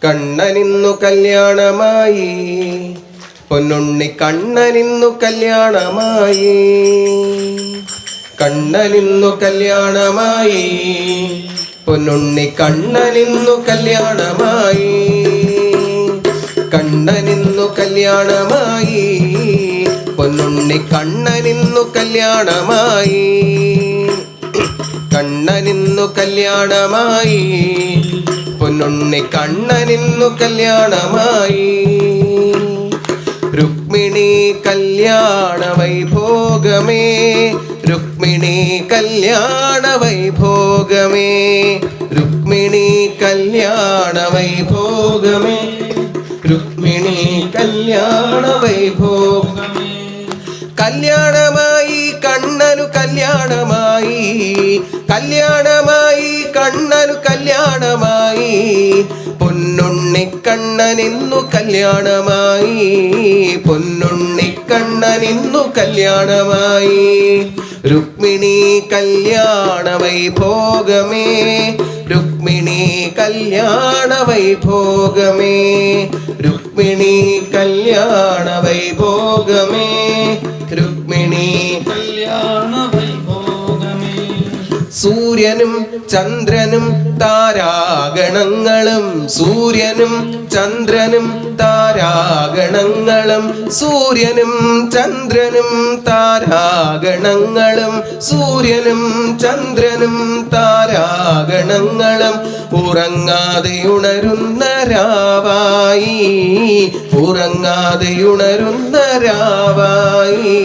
കണ്ണനിന്നു കല്യാണമായി പൊന്നുണ്ണി കണ്ണനിന്നു കല്യാണമായി കണ്ണനിന്നു കല്യാണമായി പൊന്നുണ്ണി കണ്ണനിന്നു കല്യാണമായി കണ്ണനിന്നു കല്യാണമായി പൊന്നുണ്ണി കണ്ണനിന്നു കല്യാണമായി കണ്ണനിന്നു കല്യാണമായി പൊന്നുണ്ണി കണ്ണനിന്നു കല്യാണമായി രുക്മിണി കല്യാണ വൈഭോഗമേ രുക്മിണി കല്യാണ വൈഭോഗമേ രുക്മിണി കല്യാണ വൈഭോഗമേ രുക്മിണി കല്യാണ വൈഭോഗമേ കല്യാണമായി കണ്ണനു കല്യാണമായി കല്യാണമായി കണ്ണനു കല്യാണമായി പൊന്നുണ്ണി കണ്ണനിന്നു കല്യാണമായി പൊന്നുണ്ണി കണ്ണനിന്നു കല്യാണമായി രുക്മിണി കല്യാണ വൈഭോഗമേ രുക്മിണി കല്യാണ വൈഭോഗമേ രുക്മിണി കല്യാണ വൈഭോഗമേ രുക്മിണി കല്യാണ വൈഭോഗമേ സൂര്യനും ചന്ദ്രനും താരാഗണങ്ങളും സൂര്യനും ചന്ദ്രനും താരാഗണങ്ങളും സൂര്യനും ചന്ദ്രനും താരാഗണങ്ങളും സൂര്യനും ചന്ദ്രനും താരാഗണങ്ങളും ഉറങ്ങാതെ ഉണരുന്ന രാവായി ഉറങ്ങാതെ ഉണരുന്ന രാവായി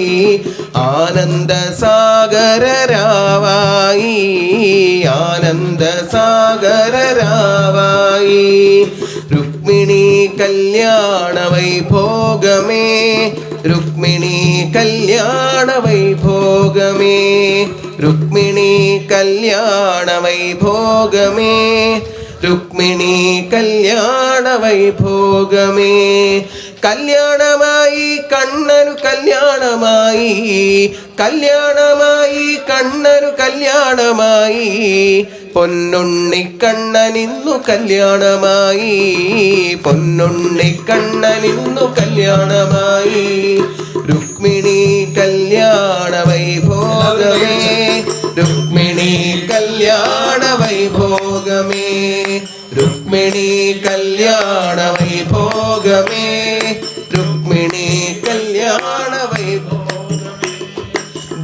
ആനന്ദസാഗര രാവായി ആനന്ദസാഗര രാവായി രുക്മിണി കല്യാണ വൈഭോഗമേ രുക്മിണി കല്യാണ വൈഭോഗമേ രുക്മിണി കല്യാണ വൈഭോഗമേ രുക്മിണി കല്യാണ വൈഭോഗമേ കല്യാണമായി കണ്ണനു കല്യാണമായി കല്യാണമായി കണ്ണനു കല്യാണമായി പൊന്നുണ്ണി കണ്ണനിന്നു കല്യാണമായി പൊന്നുണ്ണി കണ്ണനിന്നു കല്യാണമായി രുക്മിണി കല്യാണ വൈഭോഗമേ രുക്മിണി കല്യാണ വൈഭോഗമേ രുക്മിണി കല്യാണ വൈഭോഗമേ രുക്മിണി കല്യാണ വൈഭോഗമേ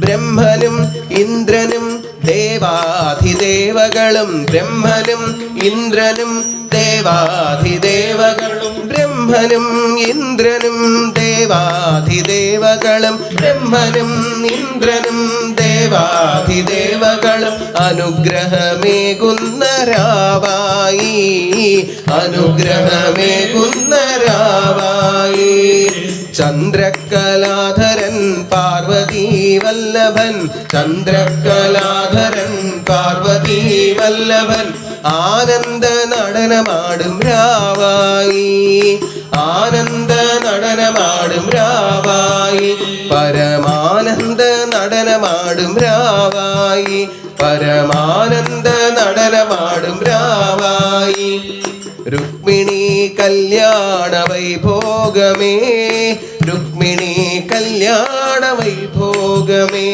ബ്രഹ്മനും ഇന്ദ്രനും ദേവാധിദേവകളും ബ്രഹ്മനും ഇന്ദ്രനും ദേവാധിദേവകളും ബ്രഹ്മനും ഇന്ദ്രനും ദേവാധിദേവകളും ബ്രഹ്മനും ഇന്ദ്രനും ദേവാധിദേവകളും അനുഗ്രഹമേകുന്ന രാവായി അനുഗ്രഹമേകുന്ന രാവായി ചന്ദ്രകലാധരൻ പാർവതീ വല്ലഭൻ ചന്ദ്രകലാധരൻ പാർവതീ വല്ലഭൻ ആനന്ദ നടനമാടും രാവായി ആനന്ദ നടനമാടും രാവായി പരമാനന്ദ നടനമാടും രാവായി പരമാനന്ദ നടനമാടും രാവായി രുക്മിണി കല്യാണ വൈഭോഗമേ രുക്മിണി കല്യാണ വൈഭോഗമേ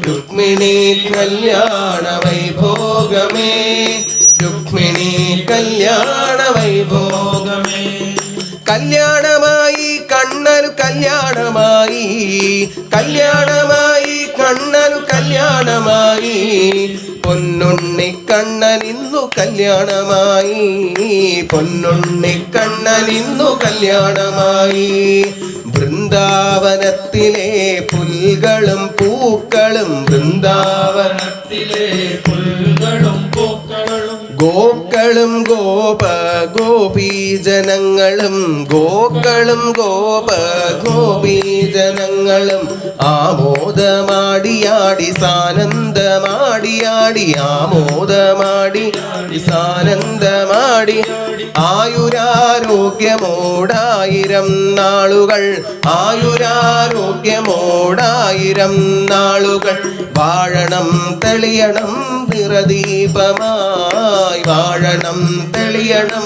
രുക്മിണി കല്യാണ വൈഭോഗമേ രുക്മിണി കല്യാണ വൈഭോഗമേ കല്യാണമായി കണ്ണനു കല്യാണമായി കല്യാണമായി കണ്ണനു കല്യാണമായി പൊന്നുണ്ണി കണ്ണനിന്നു കല്യാണമായി പൊന്നുണ്ണി കണ്ണനിന്നു കല്യാണമായി വൃന്ദാവനത്തിലെ പുൽകളും പൂക്കളും വൃന്ദാവനത്തിലെ പുൽകളും പൂക്കളും ഗോക്കളും ഗോപ ഗോപീജനങ്ങളും ഗോക്കളും ഗോപ ഗോപീജനങ്ങളും ആമോദമാടിയാടി സാനന്ദമാടിയാടി ആമോദമാടി സാനന്ദമാടി ആയുരാരോഗ്യമോടായിരം നാളുകൾ ആയുരാരോഗ്യമോടായിരം നാളുകൾ വാഴണം തെളിയണം നിറദീപമായി വാഴണം തെളിയണം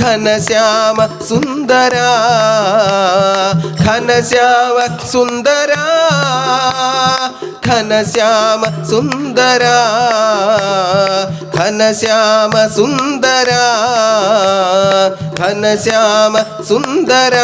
ഘനശ്യാമ സുന്ദര ഘനശ്യാമ സുന്ദര ഘനശ്യാമ സുന്ദര ഘനശ്യാമ സുന്ദര ഘനശ്യാമ സുന്ദര